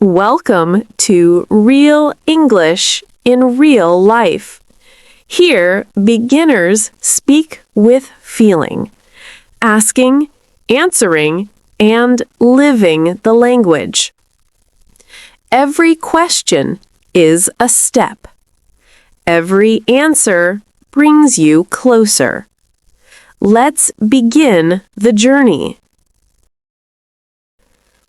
Welcome to Real English in Real Life. Here, beginners speak with feeling, asking, answering, and living the language. Every question is a step. Every answer brings you closer. Let's begin the journey.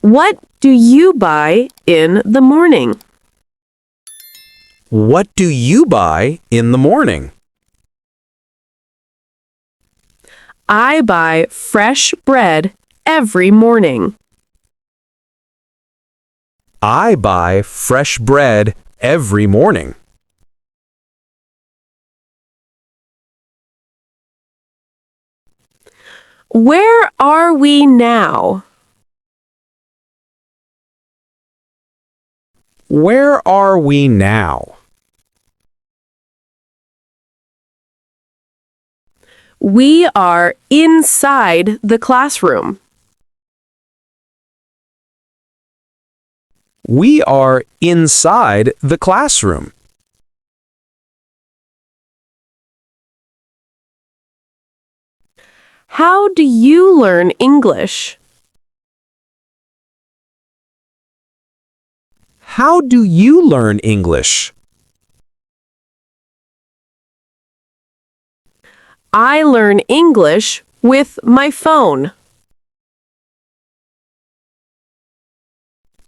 What do you buy in the morning? What do you buy in the morning? I buy fresh bread every morning. I buy fresh bread every morning. Where are we now? Where are we now? We are inside the classroom. We are inside the classroom. How do you learn English? How do you learn English? I learn English with my phone.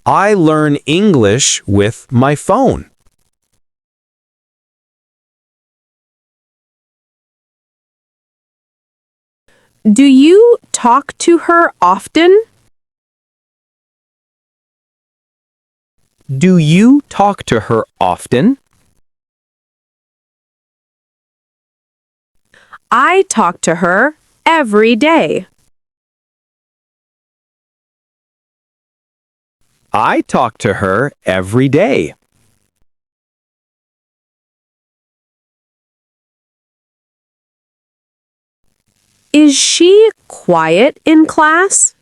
I learn English with my phone. Do you talk to her often? Do you talk to her often? I talk to her every day. I talk to her every day. Is she quiet in class?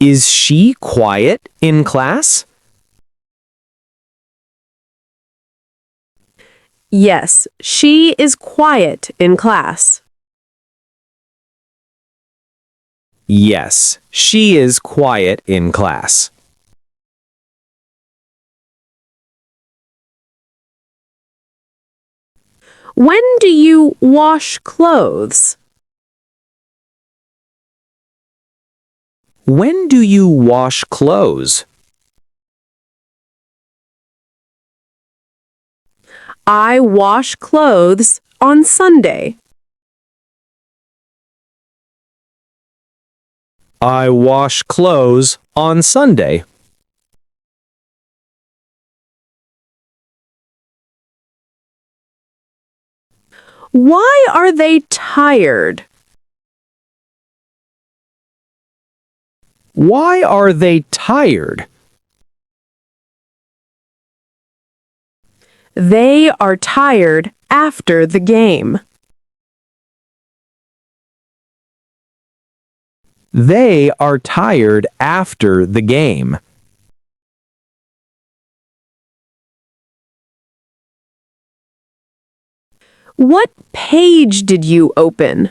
Is she quiet in class? Yes, she is quiet in class. Yes, she is quiet in class. When do you wash clothes? When do you wash clothes? I wash clothes on Sunday. I wash clothes on Sunday. Why are they tired? Why are they tired? They are tired after the game. They are tired after the game. What page did you open?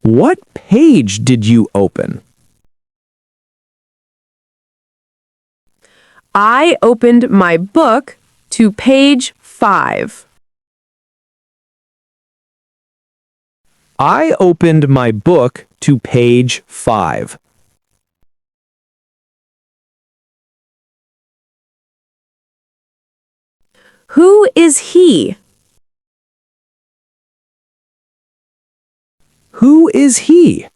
What page did you open? I opened my book to page 5. I opened my book to page 5. Who is he? Who is he?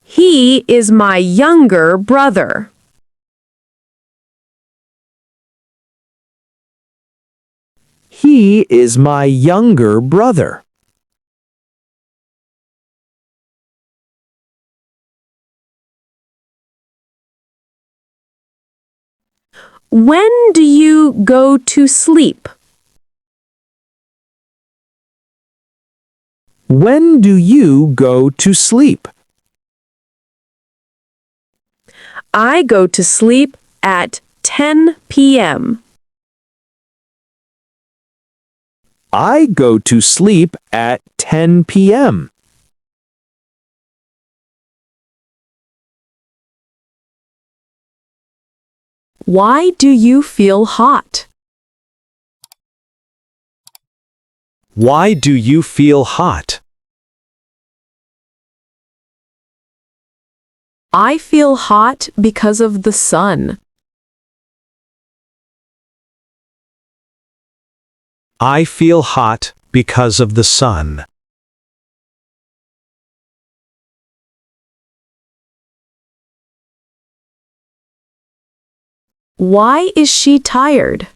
He is my younger brother. He is my younger brother. When do you go to sleep? When do you go to sleep? I go to sleep at 10 p.m. I go to sleep at 10 p.m. Why do you feel hot? Why do you feel hot? I feel hot because of the sun. I feel hot because of the sun. Why is she tired?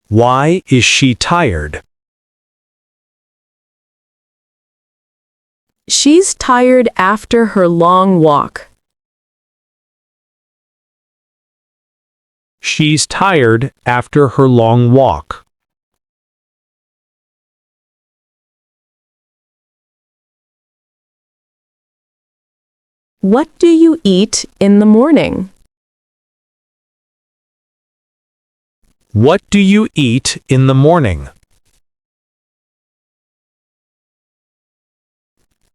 Why is she tired? She's tired after her long walk. She's tired after her long walk. What do you eat in the morning? What do you eat in the morning?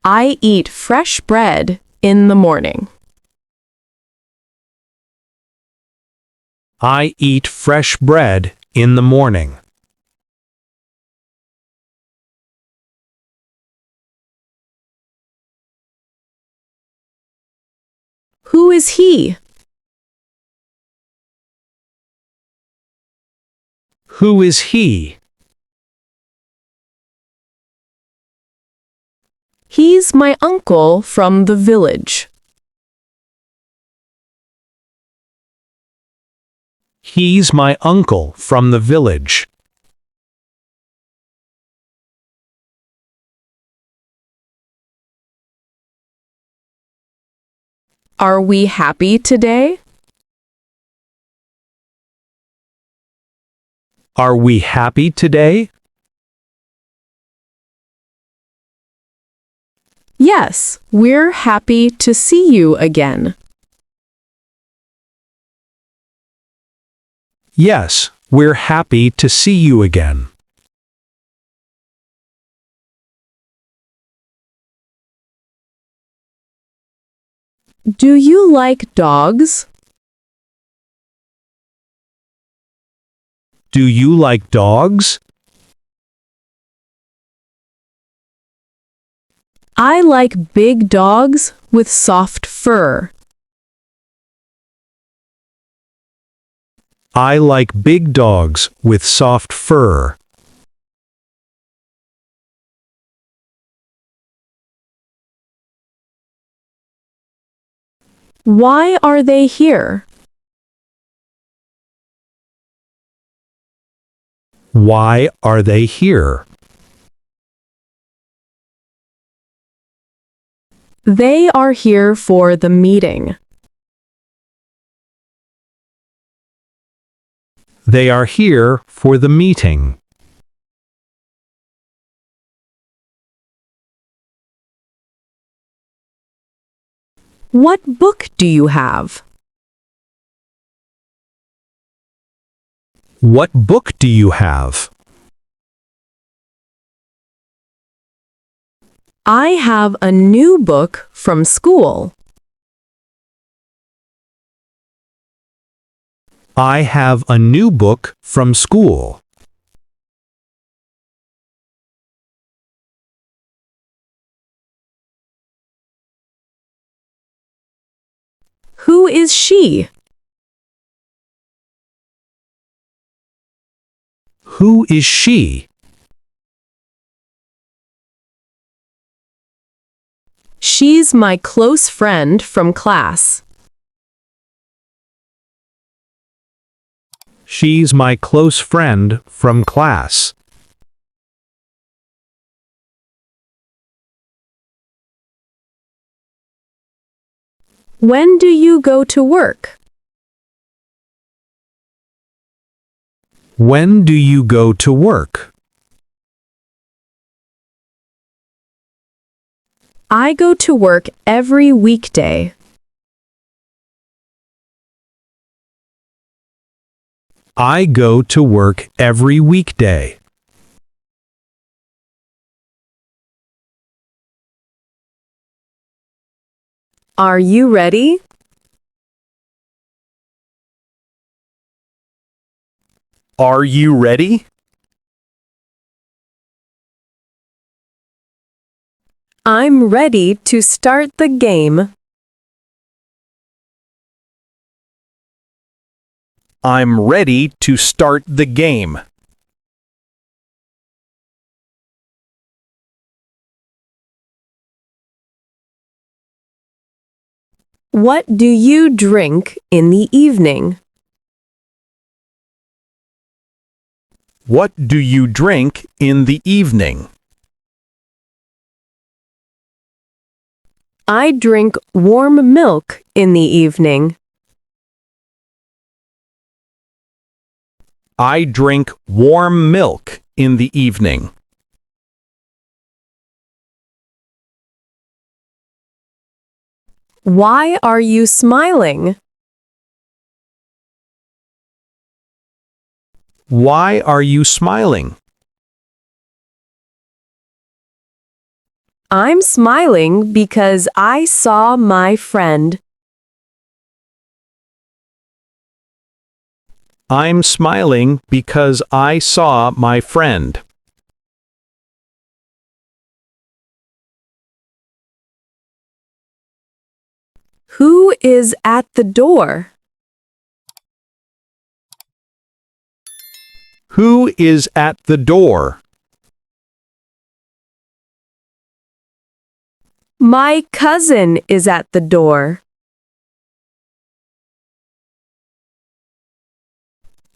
I eat fresh bread in the morning. I eat fresh bread in the morning. Who is he? Who is he? He's my uncle from the village. He's my uncle from the village. Are we happy today? Are we happy today? Yes, we're happy to see you again. Yes, we're happy to see you again. Do you like dogs? Do you like dogs? I like big dogs with soft fur. I like big dogs with soft fur. Why are they here? Why are they here? They are here for the meeting. They are here for the meeting. What book do you have? What book do you have? I have a new book from school. I have a new book from school. Who is she? Who is she? She's my close friend from class. She's my close friend from class. When do you go to work? When do you go to work? I go to work every weekday. I go to work every weekday. Are you ready? Are you ready? I'm ready to start the game. I'm ready to start the game. What do you drink in the evening? What do you drink in the evening? I drink warm milk in the evening. I drink warm milk in the evening. Why are you smiling? Why are you smiling? I'm smiling because I saw my friend. I'm smiling because I saw my friend. Who is at the door? Who is at the door? My cousin is at the door.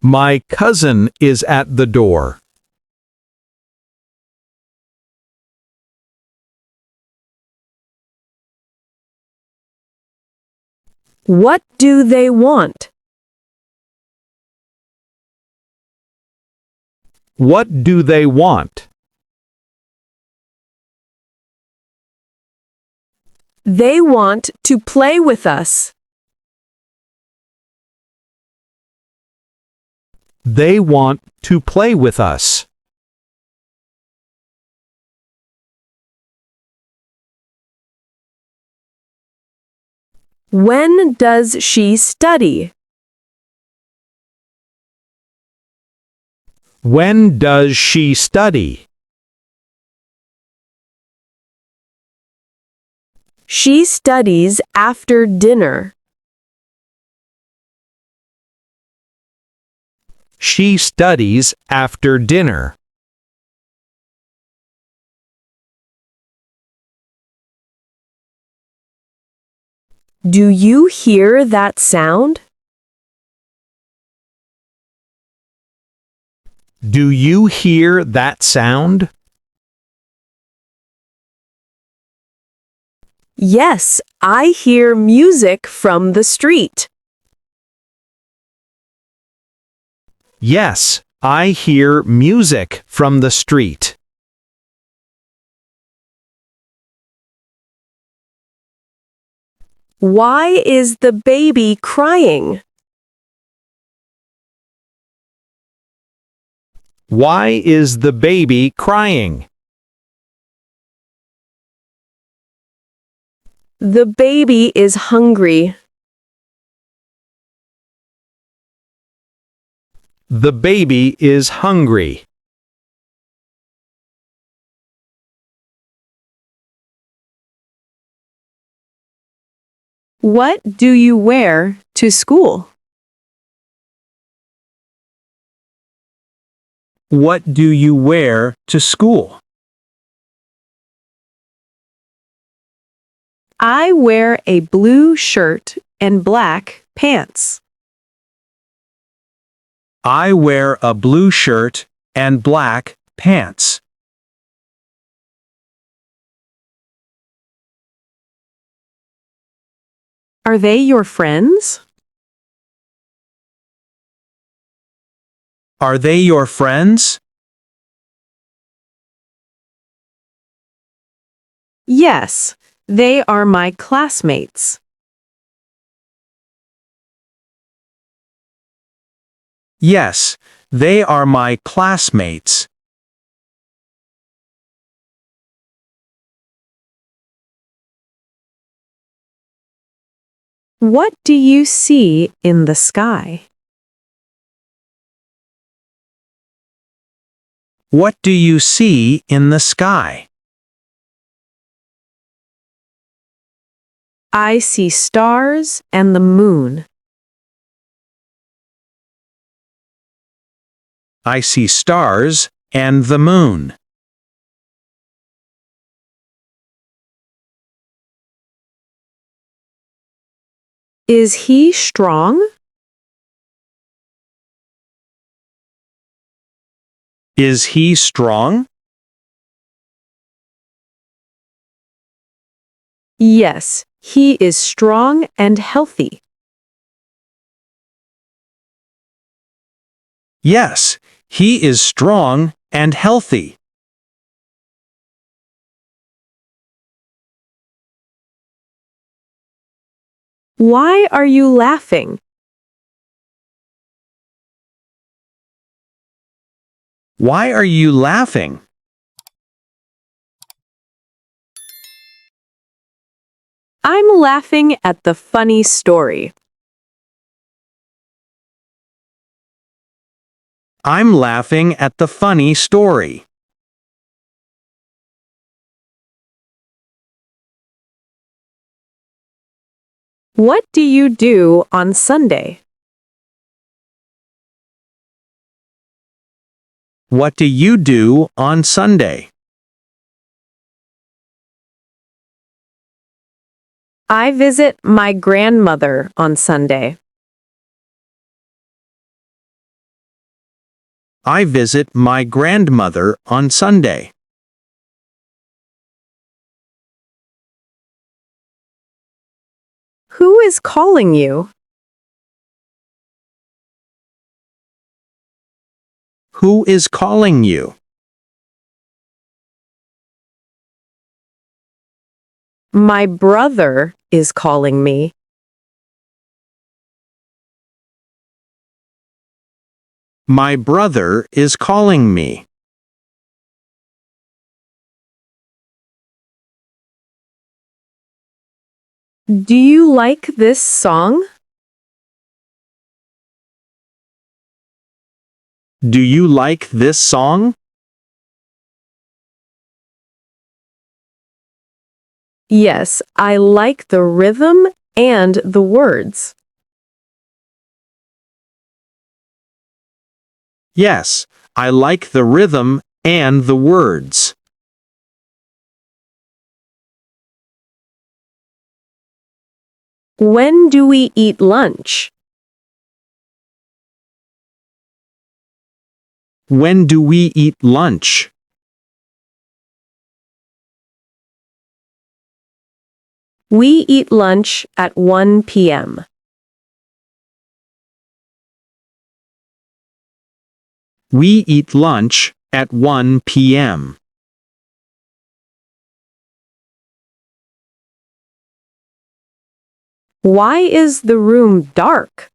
My cousin is at the door. What do they want? What do they want? They want to play with us. They want to play with us. When does she study? When does she study? She studies after dinner. She studies after dinner. Do you hear that sound? Do you hear that sound? Yes, I hear music from the street. Yes, I hear music from the street. Why is the baby crying? Why is the baby crying? The baby is hungry. The baby is hungry. What do you wear to school? What do you wear to school? I wear a blue shirt and black pants. I wear a blue shirt and black pants. Are they your friends? Are they your friends? Yes, they are my classmates. Yes, they are my classmates. What do you see in the sky? What do you see in the sky? I see stars and the moon. I see stars and the moon. Is he strong? Is he strong? Yes, he is strong and healthy. Yes, he is strong and healthy. Why are you laughing? Why are you laughing? I'm laughing at the funny story. I'm laughing at the funny story. What do you do on Sunday? What do you do on Sunday? I visit my grandmother on Sunday. I visit my grandmother on Sunday. Who is calling you? Who is calling you? My brother is calling me. My brother is calling me. Do you like this song? Do you like this song? Yes, I like the rhythm and the words. Yes, I like the rhythm and the words. When do we eat lunch? When do we eat lunch? We eat lunch at 1 p.m. We eat lunch at 1 p.m. Why is the room dark?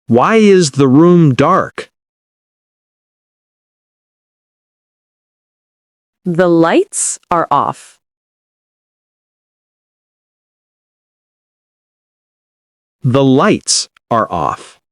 Why is the room dark? The lights are off. The lights are off.